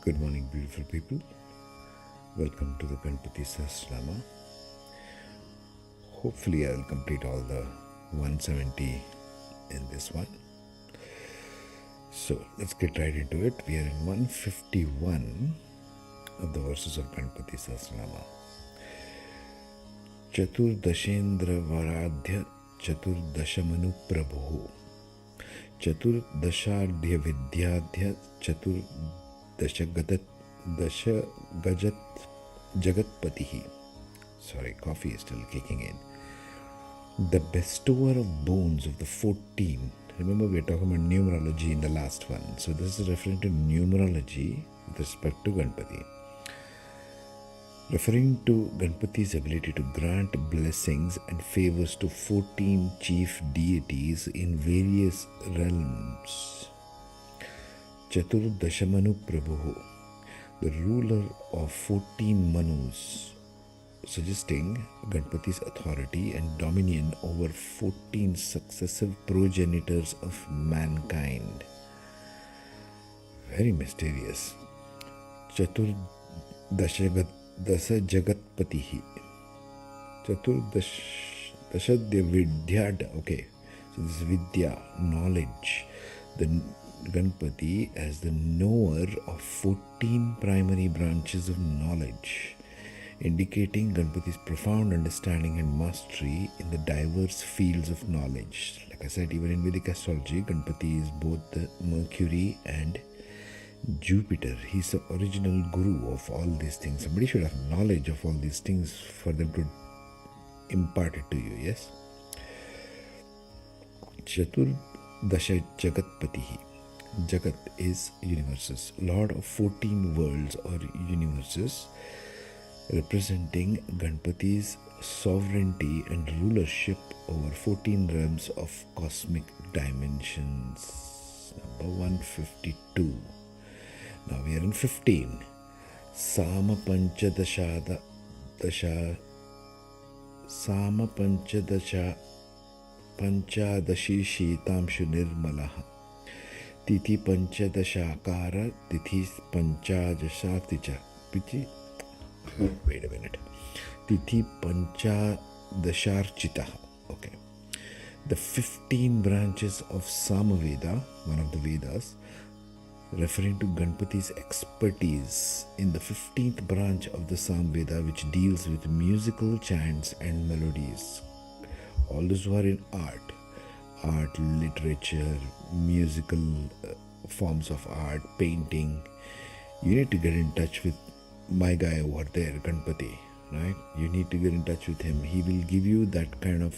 Good morning, beautiful people. Welcome to the Gapapathi Sahasranama. Hopefully, I'll complete all the 170 in this one. So, let's get right into it. We are in 151 of the verses of Gapapathi Sahasranama. Chaturdashendra Varadhya Chaturdashamanu Prabhu Chaturdashadhya Vidyadhya Chaturdashagadat Jagatpatihi. Sorry, coffee is still kicking in. The bestower of boons of the 14. Remember, we are talking about numerology in the last one. So this is referring to numerology with respect to Ganapathi. Referring to Ganapathi's ability to grant blessings and favors to 14 chief deities in various realms. Chaturdashamanu Prabhu, the ruler of 14 Manus, suggesting Ganapathi's authority and dominion over 14 successive progenitors of mankind. Very mysterious. Dasa Jagatpatihi. Dashadya Vidyad. Okay, so this is Vidya, knowledge. The Ganapathi as the knower of 14 primary branches of knowledge, indicating Ganapathi's profound understanding and mastery in the diverse fields of knowledge. Like I said, even in Vedic Astrology, Ganapathi is both the Mercury and Jupiter. He's the original guru of all these things. Somebody should have knowledge of all these things for them to impart it to you, yes? Chaturdasha Jagatpatihi. Jagat is universes, Lord of 14 worlds or universes, representing Ganapathi's sovereignty and rulership over 14 realms of cosmic dimensions. Number 152. Now we are in 15. Sama Panchadashi Shitamshu Nirmalaha Tithi Panchadashakara Tithi Panchadasharticha. Wait a minute. Tithi Panchadasharchitaha. Okay. The 15 branches of Samaveda, one of the Vedas, referring to Ganapathi's expertise in the 15th branch of the Samveda, which deals with musical chants and melodies. All those who are in art, literature, musical forms of art, painting, you need to get in touch with my guy over there, Ganapathi, right? You need to get in touch with him. He will give you that kind of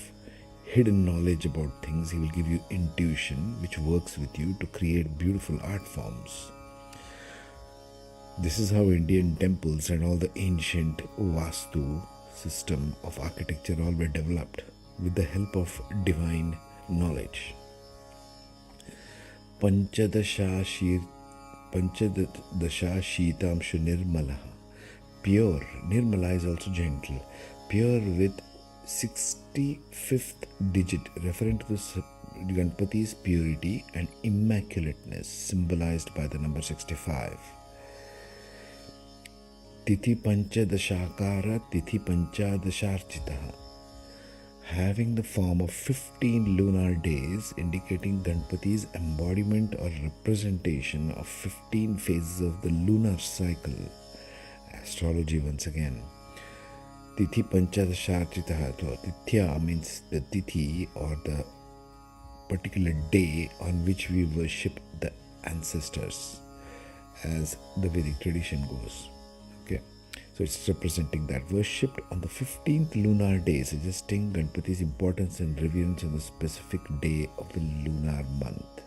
hidden knowledge about things. He will give you intuition, which works with you to create beautiful art forms. This is how Indian temples and all the ancient Vastu system of architecture all were developed, with the help of divine knowledge. Panchadasha Shitamshu Nirmalaha. Pure. Nirmala is also gentle. Pure with 65th digit, referring to the Ganapathi's purity and immaculateness, symbolized by the number 65. Tithi Panchadashakara Tithi Panchadasharchitaha. Having the form of 15 lunar days, indicating Ganapathi's embodiment or representation of 15 phases of the lunar cycle. Astrology once again. Tithi Panchadasharchitaha. Tithya means the tithi or the particular day on which we worship the ancestors, as the Vedic tradition goes. Okay, so it's representing that, worshipped on the 15th lunar day, suggesting Ganapathi's importance and reverence on the specific day of the lunar month.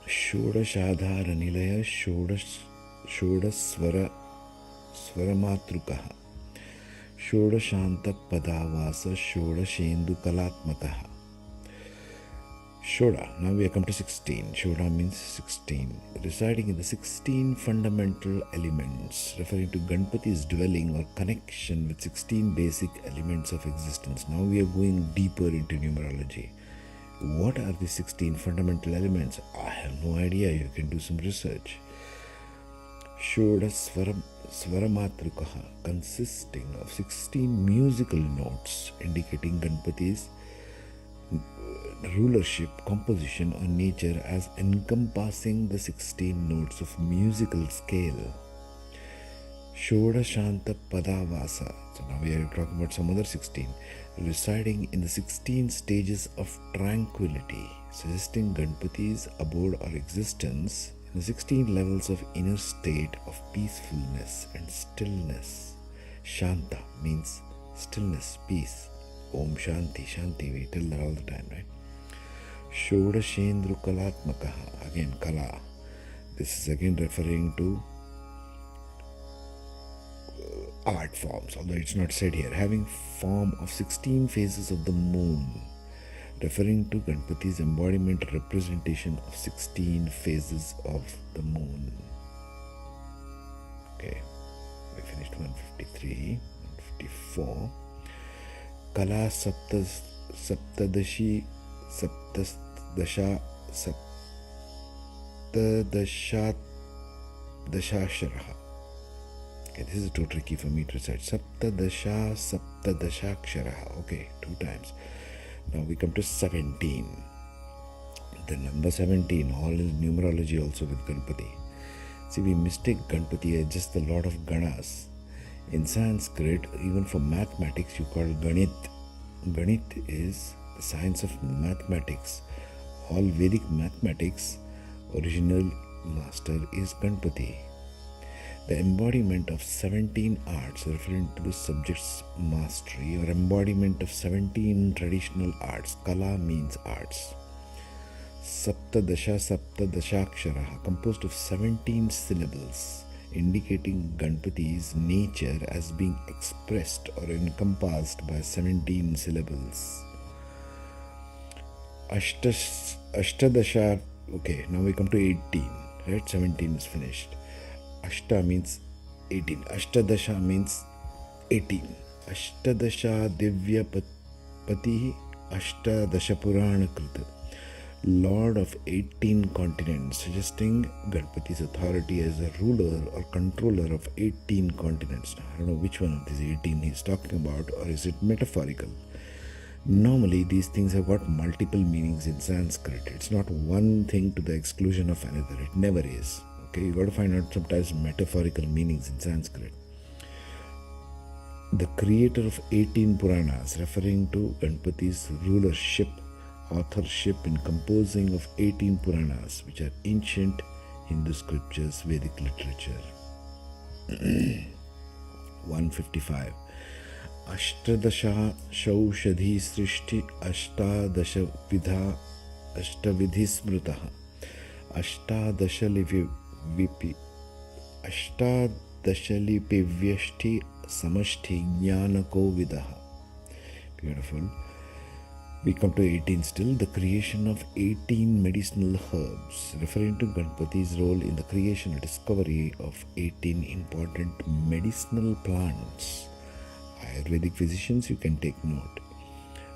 Shodashadhara Nilaya Shodaswara Swaramatrukaha Shodashanta Padavasa Shodashendu Kalatmakaha. Shoda. Now we have come to 16. Shoda means 16. Residing in the 16 fundamental elements, referring to Ganapathi's dwelling or connection with 16 basic elements of existence. Now we are going deeper into numerology. What are the 16 fundamental elements? I have no idea. You can do some research. Shoda Svaramatrukaha, consisting of 16 musical notes indicating Ganapati's rulership, composition, or nature as encompassing the 16 notes of musical scale. Shoda Shanta Padavasa. So now we are talking about some other 16, residing in the 16 stages of tranquility, suggesting Ganapati's abode or existence in the 16 levels of inner state of peacefulness and stillness. Shanta means stillness, peace. Om Shanti, Shanti, we tell that all the time, right? Shodashendru Kalatmakaha, again Kala. This is again referring to art forms, although it's not said here. Having form of 16 phases of the moon, referring to Ganapati's embodiment representation of 16 phases of the moon. Okay, we finished 153, 154. Kala Saptadashi Saptadasha Dashasharaha. Okay, this is too tricky for me to recite. Saptadashaksharaha. Okay, 2 times. Now we come to 17. The number 17, all is numerology also with Ganapati. See, we mistake Ganapati as just the Lord of Ganas. In Sanskrit, even for mathematics, you call Ganit. Ganit is the science of mathematics. All Vedic mathematics, original master is Ganapati. The embodiment of 17 arts, referring to the subject's mastery, or embodiment of 17 traditional arts. Kala means arts. Saptadashaksharaha, composed of 17 syllables, indicating Ganapati's nature as being expressed or encompassed by 17 syllables. Ashtadasha, okay, now we come to 18, right? 17 is finished. Ashta means 18. Ashtadasha means 18. Ashtadasha Divya Pati Ashtadasha Purana Krita, Lord of 18 continents, suggesting Ganapati's authority as a ruler or controller of 18 continents. I don't know which one of these 18 he's talking about, or is it metaphorical? Normally, these things have got multiple meanings in Sanskrit. It's not one thing to the exclusion of another. It never is. Okay, you got to find out sometimes metaphorical meanings in Sanskrit. The creator of 18 Puranas, referring to Ganapati's rulership, authorship in composing of 18 Puranas, which are ancient Hindu scriptures, Vedic literature. 155. Ashtadasha Shaushadhi Srishti Ashtadasha Vidha Ashtavidhi Smrutaha Ashtadashalipivyashti Samashti Jnanako Vidaha. Beautiful. We come to 18 still. The creation of 18 medicinal herbs, referring to Ganapati's role in the creation and discovery of 18 important medicinal plants. Ayurvedic physicians, you can take note.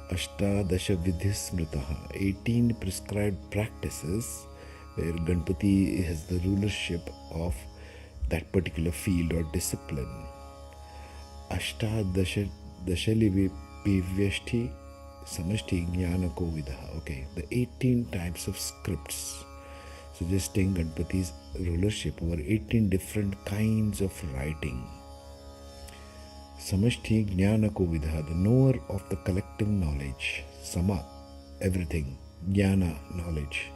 Ashtadasha Vidhismritaha, 18 prescribed practices where Ganapati has the rulership of that particular field or discipline. Ashtadashalipivyashti Samashti Jnanako Vidaha. Okay, the 18 types of scripts, suggesting Ganapati's rulership over 18 different kinds of writing. Samashti Jnanako Vidaha, the knower of the collective knowledge. Sama, everything. Jnana, knowledge.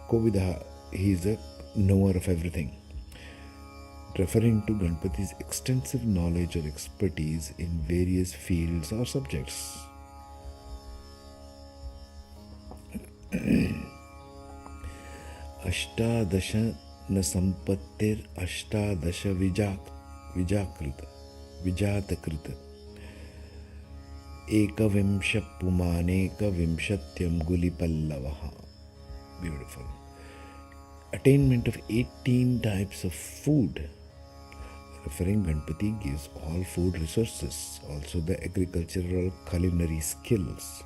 Kovidaha, he is a knower of everything, referring to Ganapati's extensive knowledge or expertise in various fields or subjects. Ashtadasha na sampattir ashtadasha vijatakrita ekavimsha pumaneka vimshatyam gulipallavaha. Beautiful. Attainment of 18 types of food, referring Ganapati gives all food resources, also the agricultural culinary skills.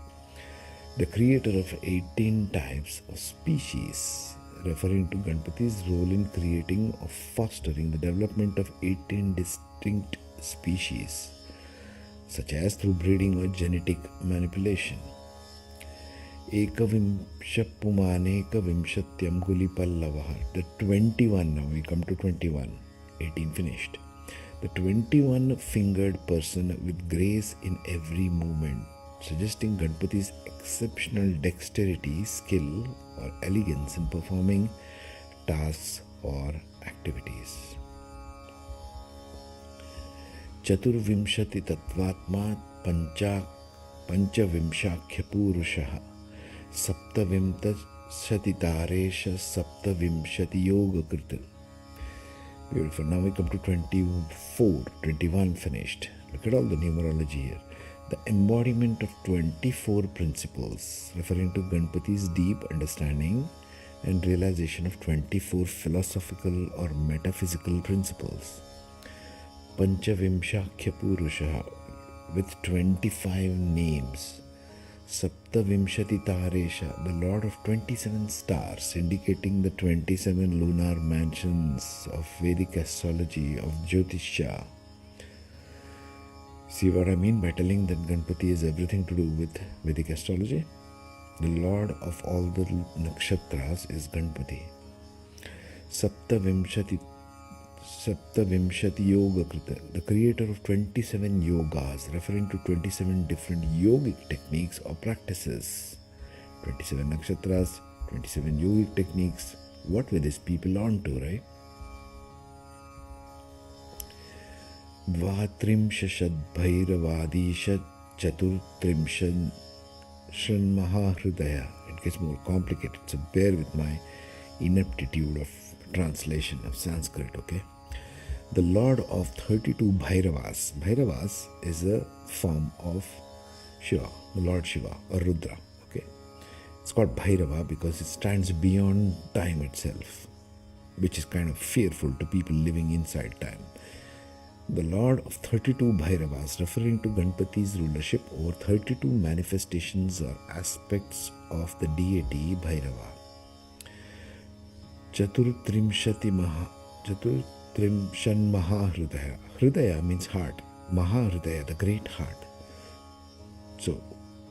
the creator of 18 types of species, referring to Ganapathi's role in creating or fostering the development of 18 distinct species, such as through breeding or genetic manipulation. Ekavimshapumanekavimshatyam gulipallavaha. The 21, now we come to 21, 18 finished. The 21-fingered person with grace in every movement, suggesting Ganapathi's exceptional dexterity, skill, or elegance in performing tasks or activities. Chaturvimshati Tatvatma Panchavimshakhya Purushaha Saptavimtashati Taresha Saptavimshati Yoga Krita. Beautiful. Now we come to 24, 21 finished. Look at all the numerology here. The embodiment of 24 principles, referring to Ganapathi's deep understanding and realization of 24 philosophical or metaphysical principles. Panchavimshakhya Purusha, with 25 names. Saptavimshati Taresha, the Lord of 27 stars, indicating the 27 lunar mansions of Vedic Astrology of Jyotisha. See what I mean by telling that Ganapathi has everything to do with Vedic Astrology? The Lord of all the nakshatras is Ganapathi. Saptavimshati Yoga Krita, the creator of 27 yogas, referring to 27 different yogic techniques or practices. 27 nakshatras, 27 yogic techniques. What were these people on to, right? Dvatrimshashad Bhairavadisha Chaturtrimshan Mahahridaya. It gets more complicated, so bear with my ineptitude of translation of Sanskrit, okay? The Lord of 32 Bhairavas. Bhairavas is a form of Shiva, the Lord Shiva, or Rudra, okay? It's called Bhairava because it stands beyond time itself, which is kind of fearful to people living inside time. The Lord of 32 Bhairavas, referring to Ganapathi's rulership over 32 manifestations or aspects of the deity Bhairava. Chaturtrimshan Mahahridaya. Hridaya means heart. Mahahridaya, the great heart. So,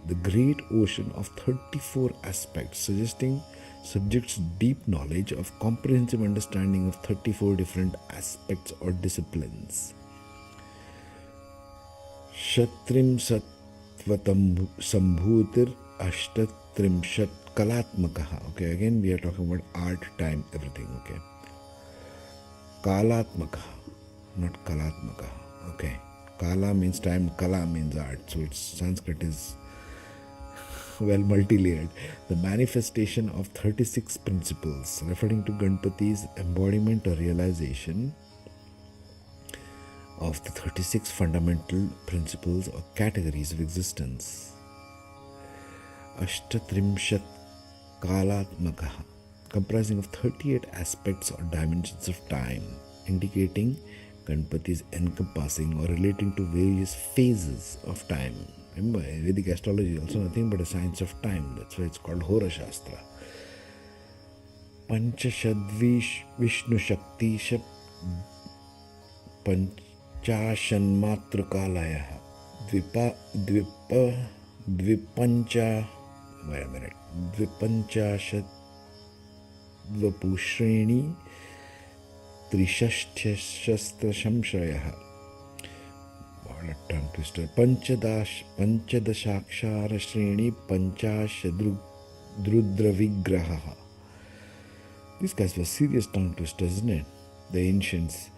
the great ocean of 34 aspects, suggesting subjects' deep knowledge of comprehensive understanding of 34 different aspects or disciplines. Shatrim Satvatam Sambhutir Ashtatrimshat Kalatmakaha. Okay, again we are talking about art, time, everything, okay. Kalatmakaha, not Kalatmakaha, okay. Kala means time, Kala means art, so it's Sanskrit is well multi-layered. The manifestation of 36 principles, referring to Ganapathi's embodiment or realization of the 36 fundamental principles or categories of existence. Ashtatrimshat Kalatmakaha, comprising of 38 aspects or dimensions of time, indicating Ganapathi's encompassing or relating to various phases of time. Remember, Vedic astrology is also nothing but a science of time. That's why it's called Hora Shastra. Panchashadvish Vishnu Shakti Shap Panchashanmatrakalaya Dvipancha wait a minute. Dvipanchashadvapushreni Trishasthya Shamshayaha. What a tongue twister. Panchadashakshara Shreni Panchashadrudra Vigraha. These guys were serious tongue twisters, isn't it? The ancients.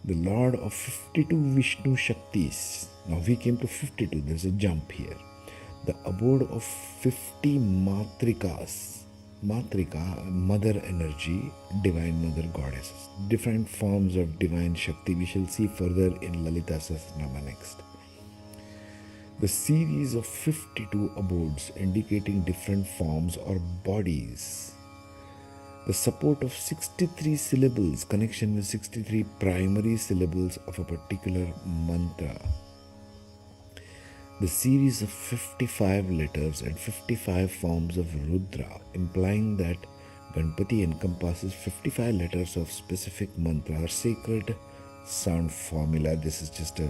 The Lord of 52 Vishnu Shaktis. Now we came to 52. There's a jump here. The abode of 50 Matrikas. Matrika, mother energy, divine mother goddesses. Different forms of divine Shakti we shall see further in Lalita Sahasranama next. The series of 52 abodes indicating different forms or bodies. The support of 63 syllables, connection with 63 primary syllables of a particular mantra. The series of 55 letters and 55 forms of Rudra, implying that Ganpati encompasses 55 letters of specific mantra or sacred sound formula. This is just a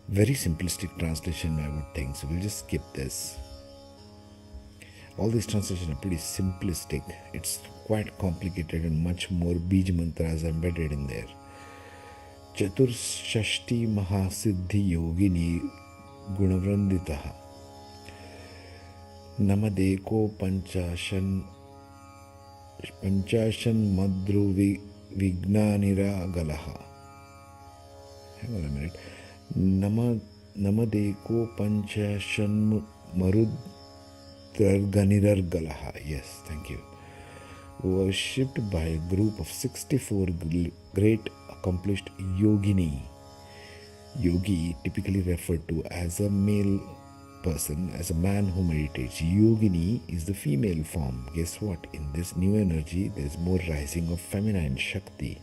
very simplistic translation, I would think, so we'll just skip this. All these translations are pretty simplistic. It's quite complicated and much more Bij mantras embedded in there. Chaturshashti Mahasiddhi Yogini Gunavranditaha Namadeko Panchashan Madru Vignanira Galaha. Hang on a minute. Namadeko Panchashan Marudranganirar Galaha. Yes, thank you. Worshipped by a group of 64 great accomplished yogini. Yogi, typically referred to as a male person, as a man who meditates. Yogini is the female form. Guess what? In this new energy, there is more rising of feminine Shakti.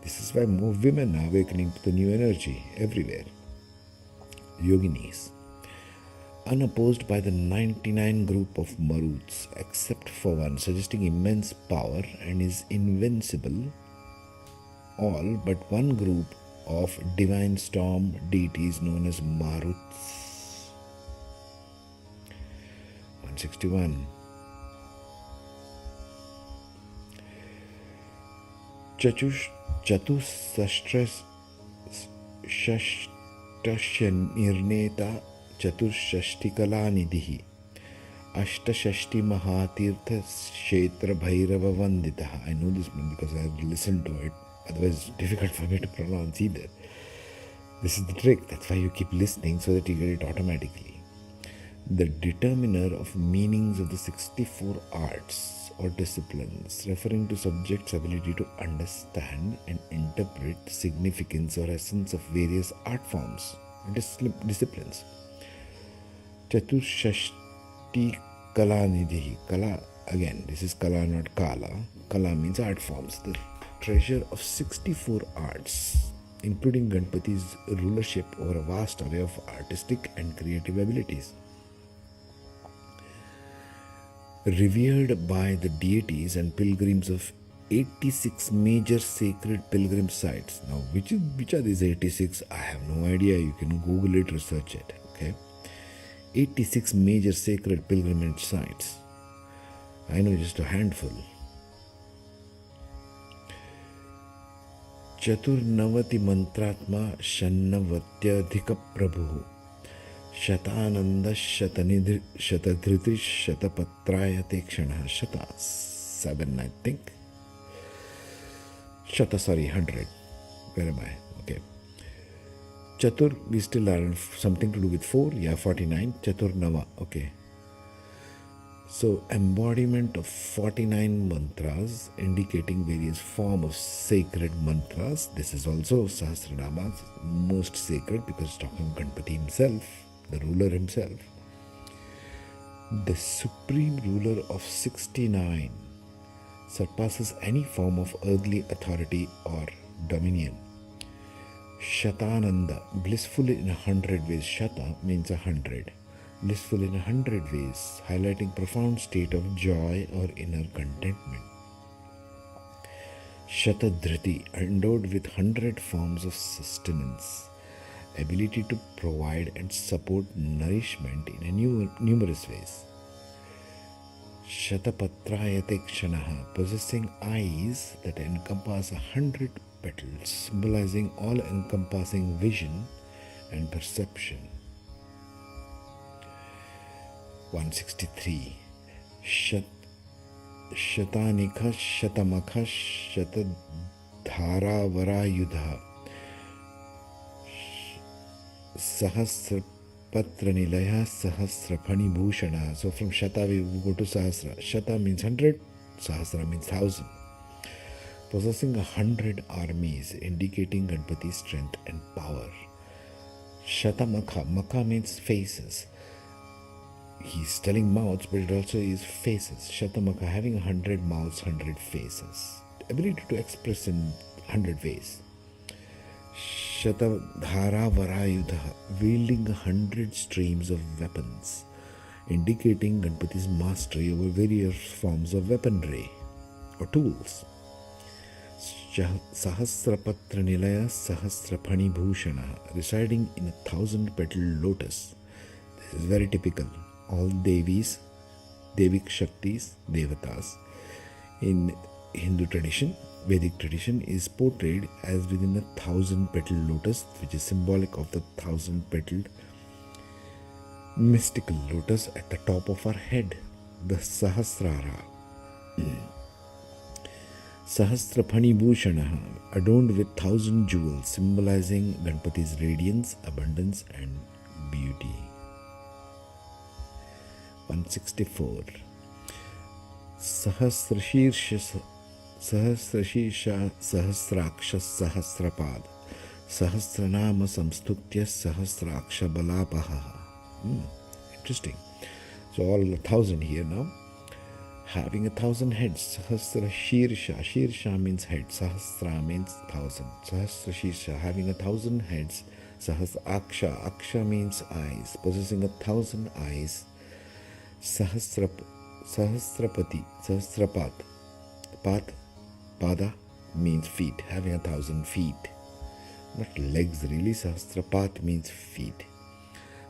This is why more women are awakening to the new energy everywhere. Yoginis. Unopposed by the 99 group of Maruts, except for one, suggesting immense power and is invincible. All but one group of divine storm deities known as Maruts. 161. Chatusashtasyan Nirneta Chaturshashtikala-nidhihi Ashtashashti Mahatirtha Kshetra Bhairava Vanditaha. I know this one because I have listened to it. Otherwise, it's difficult for me to pronounce either. This is the trick. That's why you keep listening, so that you get it automatically. The determiner of meanings of the 64 arts or disciplines, referring to subjects' ability to understand and interpret significance or essence of various art forms and disciplines. Chaturshashti Kala-nidhi. Kala, again, this is Kala, not Kala. Kala means art forms. The treasure of 64 arts, including Ganpati's rulership over a vast array of artistic and creative abilities. Revered by the deities and pilgrims of 86 major sacred pilgrim sites. Now, which are these 86? I have no idea. You can Google it, research it. Okay, 86 major sacred pilgrimage sites. I know just a handful. Chaturnavati Mantratma Shannavatyathika Prabhu Shatananda Shatanidri Shatadhriti Shatapatrayate Kshana. Shata 7, I think. Shata, sorry, 100. Where am I? Okay. Chatur, we still are something to do with 4. Yeah, 49. Chaturnava. Okay. So, embodiment of 49 mantras indicating various forms of sacred mantras. This is also Sahasranama, most sacred because it's talking Ganpati himself, the ruler himself. The supreme ruler of 69 surpasses any form of earthly authority or dominion. Shatananda, blissful in 100 ways. Shata means 100. Blissful in 100 ways, highlighting profound state of joy or inner contentment. Shatadhriti, endowed with 100 forms of sustenance, ability to provide and support nourishment in numerous ways. Shatapatrayate Kshanaha, possessing eyes that encompass 100 petals, symbolizing all-encompassing vision and perception. 163. Shatanikha Shatamakha Shatadharavarayudha Sahasrapatranilaya Sahasrapanibhushana. So from Shata we go to Sahasra. Shata means 100, Sahasra means 1000. Possessing 100 armies, indicating Ganpati's strength and power. Shatamakha. Makha means faces. He's telling mouths, but it also is faces. Shatamaka, having 100 mouths, 100 faces. Ability to express in 100 ways. Shatadhara Varayudha, wielding 100 streams of weapons, indicating Ganapati's mastery over various forms of weaponry or tools. Sahasrapatra Nilaya Sahasrapani Bhushana, residing in 1,000-petaled lotus. This is very typical. All Devis, Devic Shaktis, Devatas in Hindu tradition, Vedic tradition, is portrayed as within 1,000-petaled lotus, which is symbolic of the 1,000-petaled mystical lotus at the top of our head, the Sahasrara. Sahasrapani Bhushana, adorned with 1,000 jewels, symbolizing Ganapati's radiance, abundance, and beauty. 164. Sahasrashirsha Sahasraksha Sahasrapad Sahasranama Samstutya Sahasraksha Balapaha. Interesting. So all 1,000 here now. Having 1,000 heads. Sahasrashirsha. Shirsha means head. Sahasra means 1,000. Sahasrashirsha, having 1,000 heads. Sahasraksha. Aksha means eyes. Possessing 1,000 eyes. Sahasrapati. Sahasrapat. Pada means feet. Having 1,000 feet. Not legs really. Sahasrapat means feet.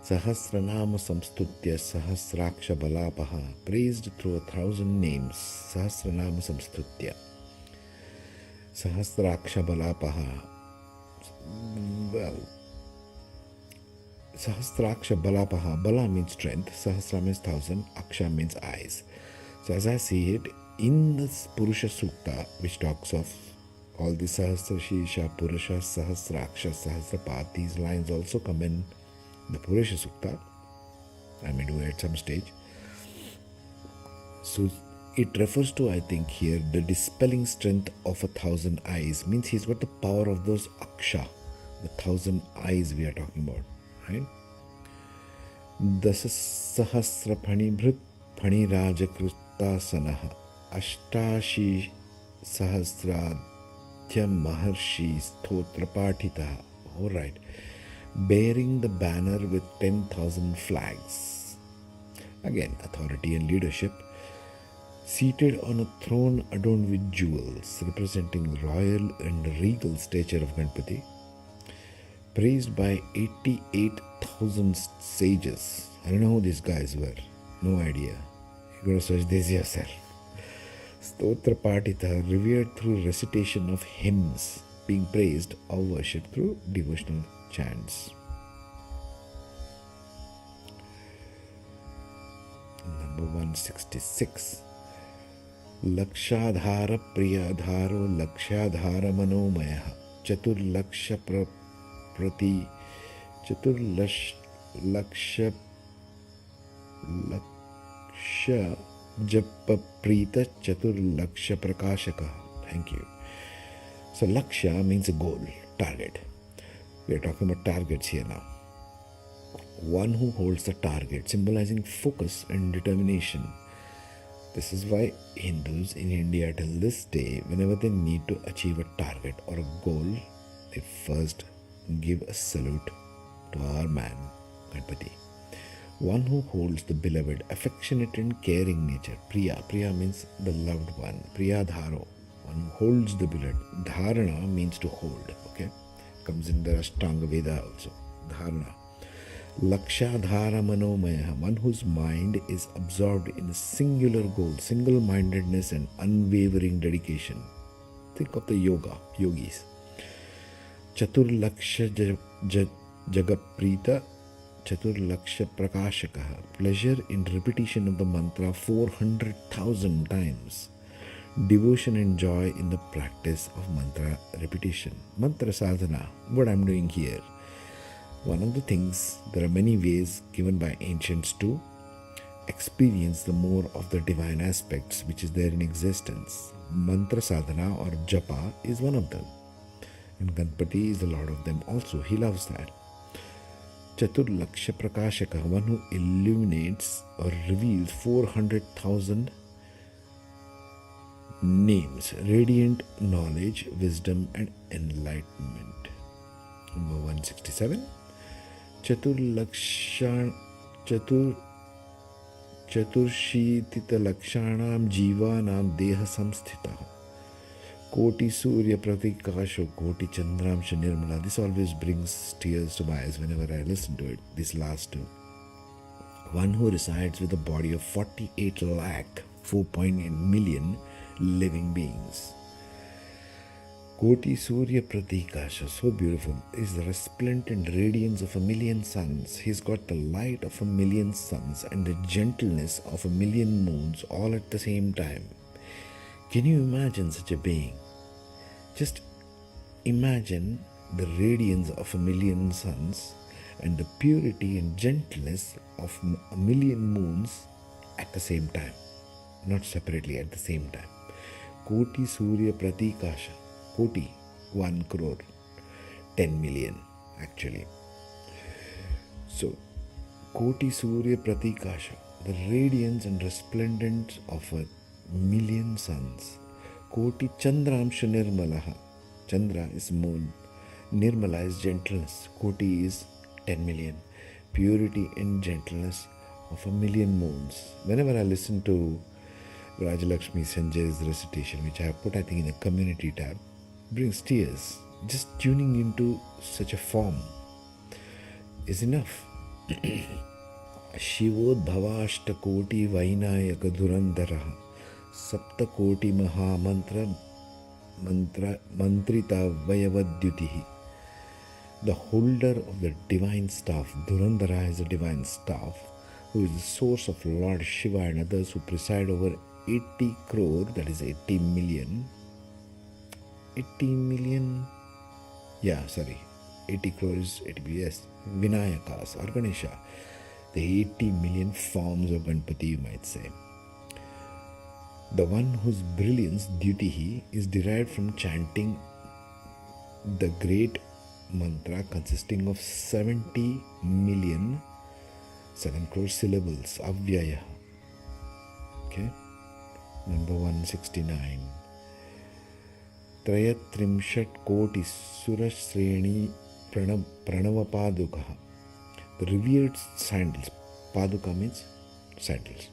Sahasranama Samstutya Sahasraksha Balapaha, praised through 1,000 names. Sahasranama Samstutya Sahasraksha Balapaha. Well, Sahasraksha Balapaha. Bala means strength. Sahasra means 1,000. Aksha means eyes. So as I see it, in this Purusha Sukta, which talks of all the Sahasrashirsha, Purusha, Sahasraksha, Sahasrapat, these lines also come in the Purusha Sukta. I may do it at some stage. So it refers to, I think here, the dispelling strength of 1,000 eyes. Means he's got the power of those Aksha, the 1,000 eyes we are talking about, right? Dasa Sahasrapani Bhrit Pani Rajakrutasanaha Ashtashi Sahasradhyam Maharshi Stotra Patitaha. Alright. Bearing the banner with 10,000 flags. Again, authority and leadership. Seated on a throne adorned with jewels, representing royal and regal stature of Ganapati. Praised by 88,000 sages. I don't know who these guys were. No idea. You're going to search this yourself. Stotra Patita, revered through recitation of hymns, being praised or worshipped through devotional chants. Number 166. Lakshadhara Priyadharo Lakshadhara Manomaya Chaturlaksha Prati Chaturlaksha Japaprita Chaturlaksha Prakashaka. Thank you. So Laksha means a goal, target. We are talking about targets here now. One who holds the target, symbolizing focus and determination. This is why Hindus in India till this day, whenever they need to achieve a target or a goal, they first give a salute to our man, Ganapati. One who holds the beloved, affectionate and caring nature. Priya. Priya means the loved one. Priyadharo. One who holds the beloved. Dharana means to hold. Okay. Comes in the Ashtanga Veda also. Dharana. Lakshadhara Manomaya. One whose mind is absorbed in a singular goal, single-mindedness and unwavering dedication. Think of the yogis. Chaturlaksha Jagaprita Chaturlaksha Prakashaka. Pleasure in repetition of the mantra 400,000 times. Devotion and joy in the practice of mantra repetition. Mantra sadhana, what I'm doing here. One of the things, there are many ways given by ancients to experience the more of the divine aspects which is there in existence. Mantra sadhana or japa is one of them. And Ganapati is the lord of them also. He loves that. Chaturlaksha Prakashaka, one who illuminates or reveals 400,000 names, radiant knowledge, wisdom and enlightenment. Number 167. Chaturshitita-lakshanam jivanam deha samsthitah. Koti Surya Pratikasho Koti Chandramsha Nirmala. This always brings tears to my eyes whenever I listen to it. These last two. One who resides with a body of 48 lakh 4.8 million living beings. Koti Surya Pratikasha, so beautiful, is the resplendent radiance of a million suns. He's got the light of a million suns and the gentleness of a million moons all at the same time. Can you imagine such a being? Just imagine the radiance of a million suns and the purity and gentleness of a million moons at the same time. Not separately, at the same time. Koti Surya Pratikasha. Koti, 1 crore, 10 million actually. So, Koti Surya Pratikasha, the radiance and resplendence of a million suns. Koti Chandramsha Nirmalaha. Chandra is moon. Nirmala is gentleness. Koti is 10 million. Purity and gentleness of a million moons. Whenever I listen to Rajalakshmi Sanjay's recitation, which I have put I think in the community tab, brings tears. Just tuning into such a form is enough. Shivodbhavashtakoti Vainayaka Durandaraha Saptakoti Mahamantra Mantrita Vayavadyutihi. The holder of the divine staff, Durandara is a divine staff, who is the source of Lord Shiva and others who preside over 80 crore, that is 80 million. 80 million, 80 crores, 80, yes, Vinayakas or Ganesha, the 80 million forms of Ganapathi, you might say. The one whose brilliance, Dyutihi, is derived from chanting the great mantra consisting of 70 million, 7 crore syllables, Avyaya. Okay, number 169. Trayatrimshat Koti Surashreni Pranavapadukaha. The revered sandals, Paduka means sandals,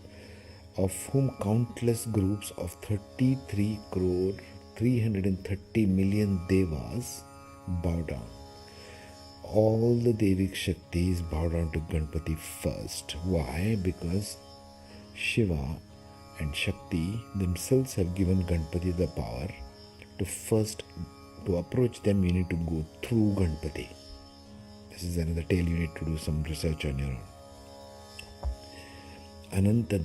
of whom countless groups of 33 crore 330 million devas bow down. All the Devic Shaktis bow down to Ganapathi first. Why? Because Shiva and Shakti themselves have given Ganapathi the power to approach them. You need to go through Ganapathi. This is another tale, you need to do some research on your own. Ananta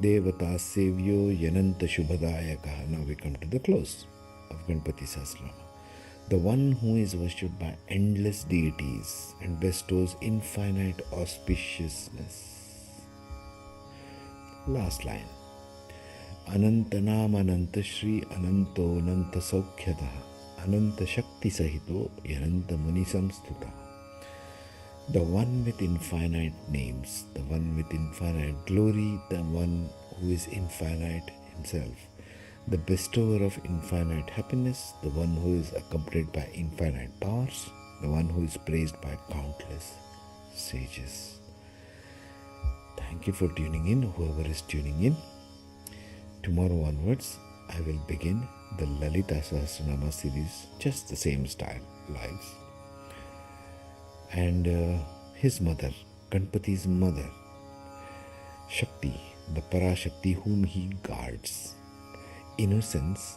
Devata Sevyo Yananta Shubhadayaka. Now we come to the close of Gapapathi Sahasranama. The one who is worshipped by endless deities and bestows infinite auspiciousness. Last line. Anantanam Ananta Shri Ananto Ananta Saukhyadaha Ananta Shakti Sahito Yananta Muni Samstuta. The one with infinite names, the one with infinite glory, the one who is infinite himself, the bestower of infinite happiness, the one who is accompanied by infinite powers, the one who is praised by countless sages. Thank you for tuning in, whoever is tuning in. Tomorrow onwards, I will begin the Lalita Sahasranama series, just the same style, lives. And his mother, Ganapathi's mother, Shakti, the Parashakti whom he guards. Innocence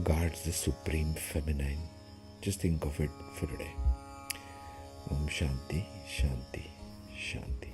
guards the supreme feminine. Just think of it for today. Om Shanti, Shanti, Shanti.